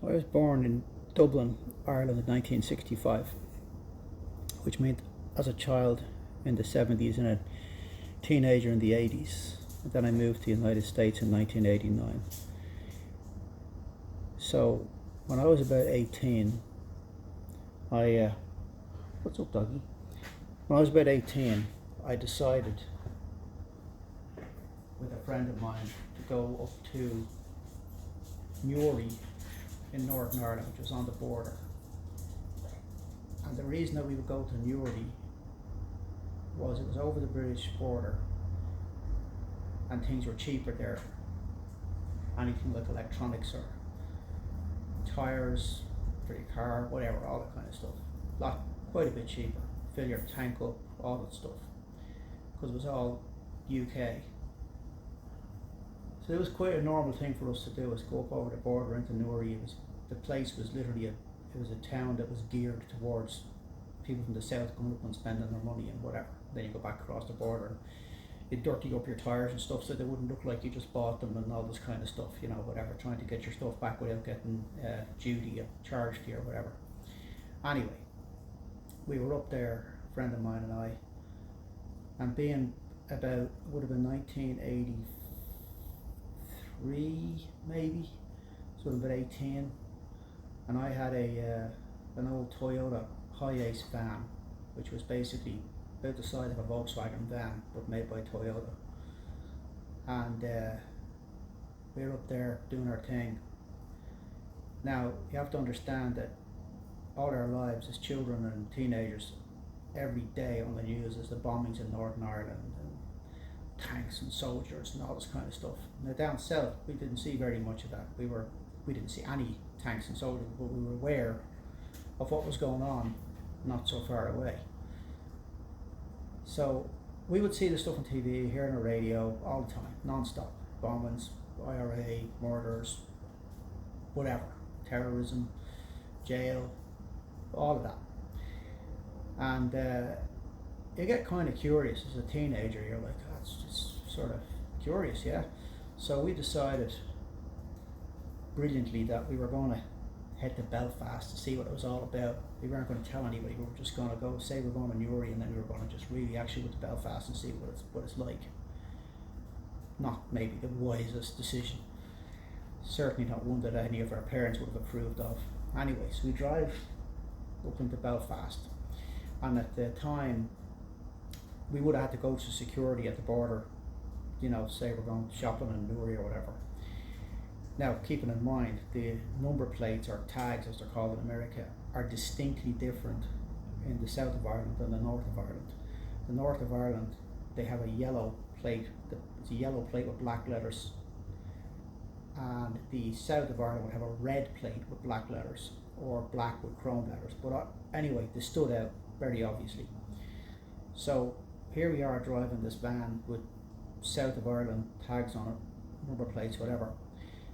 I was born in Dublin, Ireland in 1965, which meant as a child in the 70s and a teenager in the 80s. And then I moved to the United States in 1989. So when I was about 18, what's up, doggy? When I was about 18, I decided with a friend of mine to go up to Newry in Northern Ireland, which was on the border. And the reason that we would go to Newry was it was over the British border and things were cheaper there. Anything like electronics or tyres for your car, whatever, all that kind of stuff. Quite a bit cheaper. Fill your tank up, all that stuff. Because it was all UK. So it was quite a normal thing for us to do, was go up over the border into Newry. The place was literally it was a town that was geared towards people from the south coming up and spending their money and whatever. Then you go back across the border and you dirty up your tyres and stuff so they wouldn't look like you just bought them and all this kind of stuff, you know, whatever, trying to get your stuff back without getting duty charged to you or whatever. Anyway, we were up there, a friend of mine and I, and being about, would have been 1983 maybe, so about 18, and I had an old Toyota Hi-Ace van, which was basically about the size of a Volkswagen van, but made by Toyota. And we were up there doing our thing. Now, you have to understand that all our lives as children and teenagers, every day on the news is the bombings in Northern Ireland and tanks and soldiers and all this kind of stuff. Now down south, we didn't see very much of that. We didn't see any tanks and soldiers, but we were aware of what was going on not so far away. So we would see the stuff on TV, hear on the radio all the time, non-stop. Bombings, IRA, murders, whatever, terrorism, jail, all of that. And you get kind of curious as a teenager. You're like, oh, it's just sort of curious, yeah? So we decided brilliantly that we were going to head to Belfast to see what it was all about. We weren't going to tell anybody. We were just going to go say we're going to Newry, and then we were going to just really actually go to Belfast and see what it's like. Not maybe the wisest decision. Certainly not one that any of our parents would have approved of. Anyways, we drive up into Belfast, and at the time we would have had to go to security at the border, you know, say we're going shopping in Newry or whatever. Now, keeping in mind, the number plates or tags, as they're called in America, are distinctly different in the south of Ireland than the north of Ireland. The north of Ireland, they have a yellow plate. It's a yellow plate with black letters, and the south of Ireland would have a red plate with black letters or black with chrome letters. But anyway, they stood out very obviously. So here we are driving this van with south of Ireland tags on it, number plates, whatever.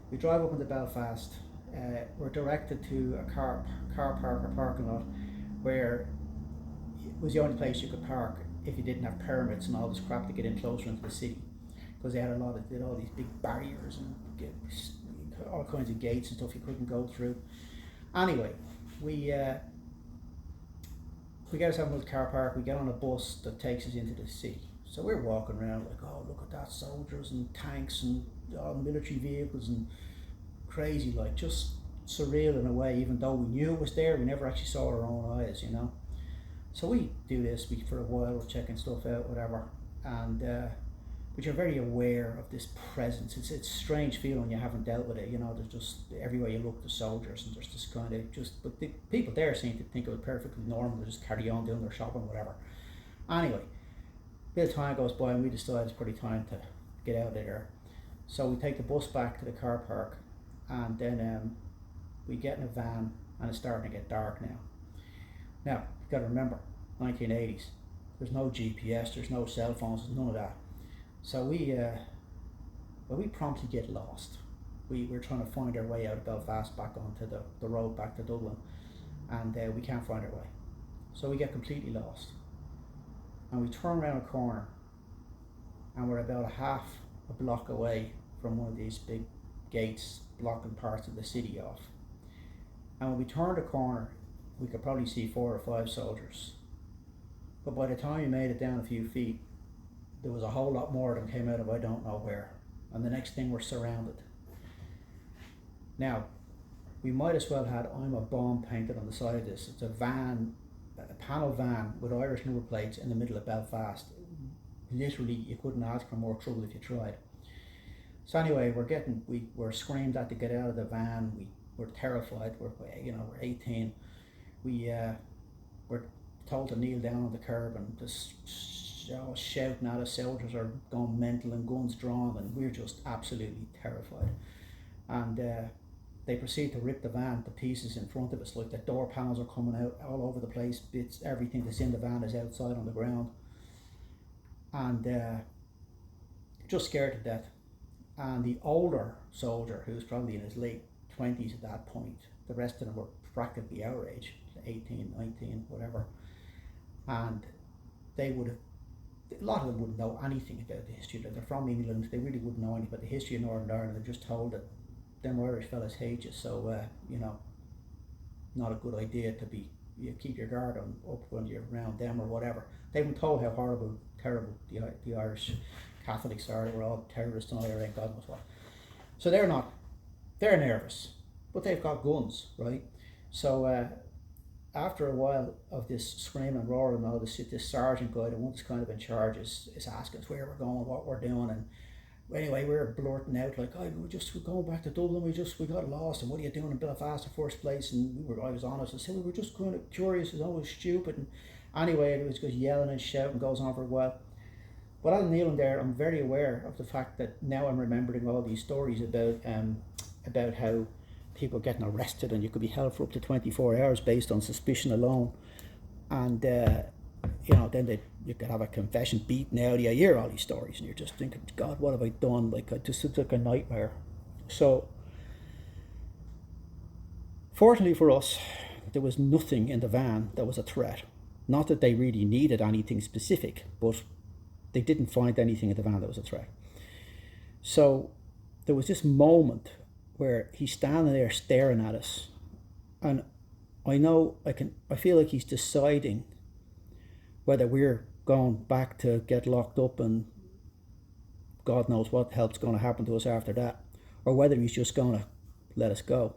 We drive up into Belfast. We're directed to a car park or parking lot where it was the only place you could park if you didn't have permits and all this crap to get in closer into the city, because they had all these big barriers and all kinds of gates and stuff you couldn't go through. Anyway, we get ourselves into the car park. We get on a bus that takes us into the city. So we're walking around like, oh, look at that, soldiers and tanks and military vehicles and crazy, like just surreal in a way, even though we knew it was there, we never actually saw it with our own eyes, you know. So we do this for a while, we're checking stuff out, whatever, and but you're very aware of this presence. It's a strange feeling, you haven't dealt with it, you know. There's just, everywhere you look, the soldiers, and there's this kind of but the people there seem to think it was perfectly normal. They just carry on doing their shopping, whatever. Anyway, a bit of time goes by and we decide it's probably time to get out of there. So we take the bus back to the car park, and then we get in a van, and it's starting to get dark now. Now, you've got to remember, 1980s, there's no GPS, there's no cell phones, there's none of that. So we promptly get lost. We're trying to find our way out of Belfast back onto the road back to Dublin, and we can't find our way. So we get completely lost. And we turn around a corner, and we're about a block away from one of these big gates blocking parts of the city off. And when we turned the corner, we could probably see 4 or 5 soldiers. But by the time we made it down a few feet, there was a whole lot more of them came out of I don't know where. And the next thing we're surrounded. Now, we might as well had I'm a bomb painted on the side of this. It's a van, a panel van with Irish number plates in the middle of Belfast. Literally, you couldn't ask for more trouble if you tried. So anyway, we're screamed at to get out of the van. We're terrified. We're 18. We're told to kneel down on the curb and just shouting at us. Soldiers are going mental and guns drawn, and we're just absolutely terrified. And they proceed to rip the van to pieces in front of us. Like the door panels are coming out all over the place. Bits, everything that's in the van is outside on the ground. And just scared to death. And the older soldier, who's probably in his late 20s at that point, the rest of them were practically our age, 18, 19, whatever. And they would have, a lot of them wouldn't know anything about the history. They're from England, they really wouldn't know anything about the history of Northern Ireland. They're just told that them Irish fellas hate you, so not a good idea to be, you keep your guard up when you're around them or whatever. They've been told how horrible, terrible the Irish Catholics are. They were all terrorists and all that, God knows what. So they're nervous, but they've got guns, right? So after a while of this screaming and roaring and all this sergeant guy, the one that's kind of in charge, is asking us where we're going, what we're doing, and anyway, we were blurting out like, we're going back to Dublin, we got lost, and what are you doing in Belfast in first place? And I was honest, I said, we were just kind of curious, it's always stupid. And anyway, it was just yelling and shouting, goes on for a while. But as I'm kneeling there, I'm very aware of the fact that now I'm remembering all these stories about how people getting arrested and you could be held for up to 24 hours based on suspicion alone. And then you could have a confession beaten out of you. You hear all these stories and you're just thinking, God, what have I done? It's like a nightmare. So fortunately for us, there was nothing in the van that was a threat. Not that they really needed anything specific, but they didn't find anything in the van that was a threat. So there was this moment where he's standing there staring at us, and I feel like he's deciding whether we're going back to get locked up and God knows what the hell's going to happen to us after that, or whether he's just going to let us go.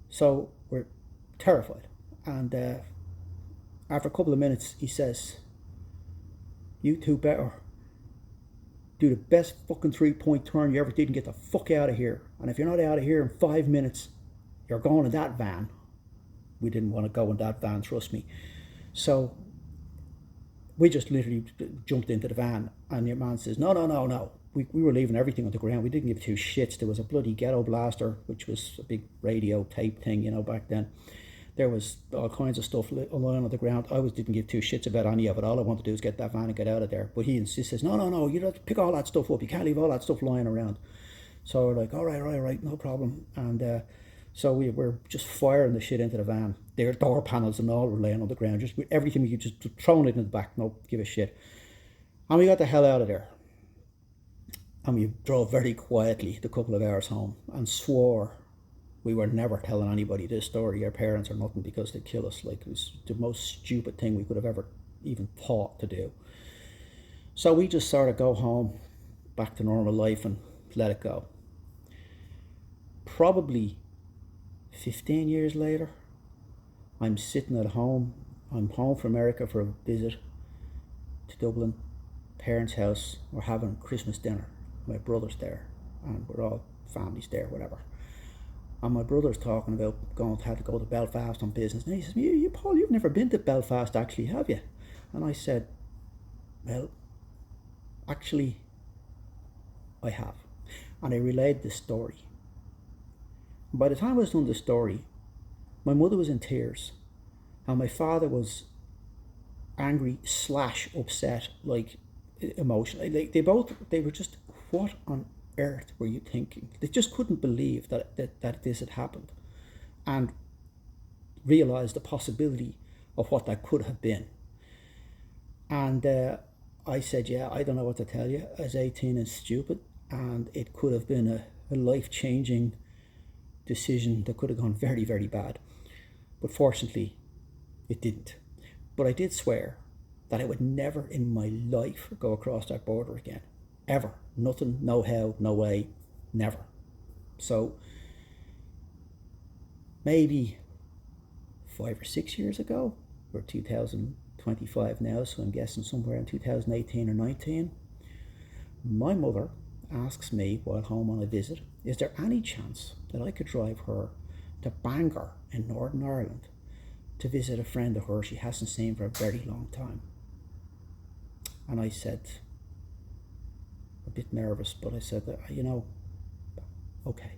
So we're terrified, and after a couple of minutes he says, you two better do the best fucking 3-point turn you ever did and get the fuck out of here. And if you're not out of here in 5 minutes, you're going in that van. We didn't want to go in that van, trust me. So we just literally jumped into the van, and your man says, no. We were leaving everything on the ground. We didn't give two shits. There was a bloody ghetto blaster, which was a big radio tape thing, back then. There was all kinds of stuff lying on the ground. I didn't give two shits about any of it. All I wanted to do was get that van and get out of there. But he insists, no, you have to pick all that stuff up. You can't leave all that stuff lying around. So we're like, all right, no problem. And so we were just firing the shit into the van. Their door panels and all were laying on the ground. Just with everything, we could just thrown it in the back. No, give a shit. And we got the hell out of there. And we drove very quietly the couple of hours home and swore we were never telling anybody this story, our parents or nothing, because they'd kill us. Like, it was the most stupid thing we could have ever even thought to do. So we just sort of go home, back to normal life, and let it go. Probably 15 years later, I'm sitting at home. I'm home from America for a visit to Dublin, parents' house. We're having Christmas dinner. My brother's there, and we're all families there, whatever. And my brother's talking about had to go to Belfast on business. And he says, you Paul, you've never been to Belfast actually, have you? And I said, well, actually, I have. And I relayed this story. And by the time I was done the story, my mother was in tears. And my father was angry / upset, like emotionally. They were just, what on earth were you thinking? They just couldn't believe that this had happened, and realized the possibility of what that could have been. And I said, I don't know what to tell you. I was 18 and stupid, and it could have been a life-changing decision that could have gone very, very bad. But fortunately, it didn't. But I did swear that I would never in my life go across that border again. Ever. Nothing, no how, no way, never. So maybe 5 or 6 years ago, we're 2025 now, so I'm guessing somewhere in 2018 or 19, my mother asks me while home on a visit, is there any chance that I could drive her to Bangor in Northern Ireland to visit a friend of hers she hasn't seen for a very long time? And I said, a bit nervous, but I said, okay.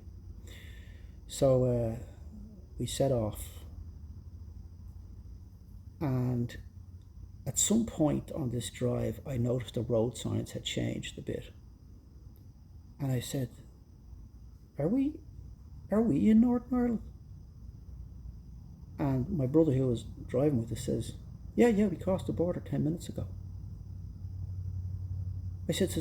So we set off, and at some point on this drive I noticed the road signs had changed a bit, and I said, are we in Northern Ireland? And my brother, who was driving with us, says, yeah, we crossed the border 10 minutes ago. I said,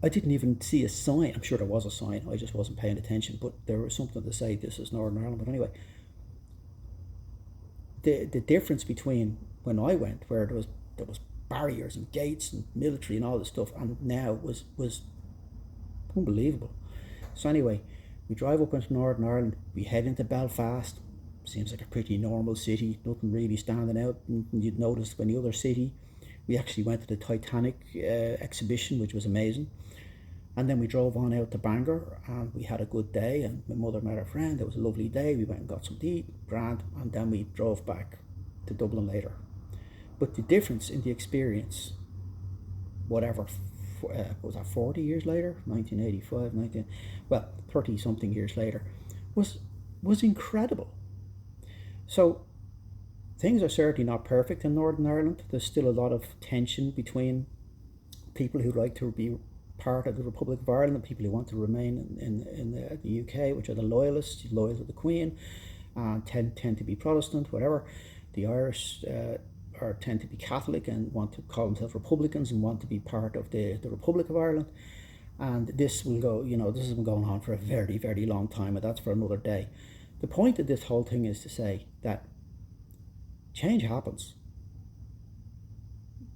I didn't even see a sign. I'm sure there was a sign, I just wasn't paying attention, but there was something to say this is Northern Ireland. But anyway, the difference between when I went, where there was barriers and gates and military and all this stuff, and now was unbelievable. So anyway, we drive up into Northern Ireland, we head into Belfast. Seems like a pretty normal city, nothing really standing out. And you'd notice when the other city, we actually went to the Titanic exhibition, which was amazing. And then we drove on out to Bangor, and we had a good day, and my mother met her friend. It was a lovely day. We went and got something to eat, grand, and then we drove back to Dublin later. But the difference in the experience, whatever, was that 40 years later, 1985, 30 something years later, was incredible. So things are certainly not perfect in Northern Ireland. There's still a lot of tension between people who like to be part of the Republic of Ireland and people who want to remain in the UK, which are the loyalists, loyal to the Queen, tend to be Protestant, whatever. The Irish tend to be Catholic and want to call themselves Republicans and want to be part of the Republic of Ireland. And this will go, this has been going on for a very, very long time, and that's for another day. The point of this whole thing is to say that change happens.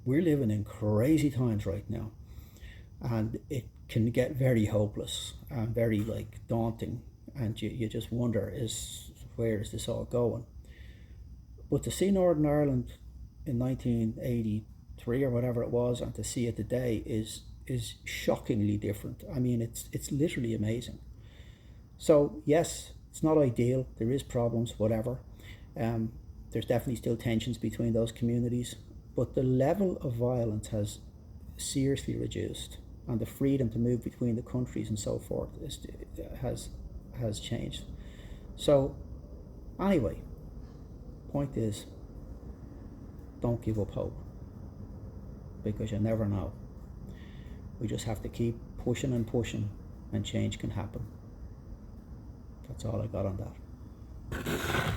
We're living in crazy times right now, and it can get very hopeless and very daunting, and you just wonder, where is this all going? But to see Northern Ireland in 1983 or whatever it was, and to see it today is shockingly different. I mean, it's literally amazing. So yes, it's not ideal. There is problems, whatever. There's definitely still tensions between those communities, but the level of violence has seriously reduced, and the freedom to move between the countries and so forth has changed. So anyway, point is, don't give up hope, because you never know. We just have to keep pushing and pushing, and change can happen. That's all I got on that.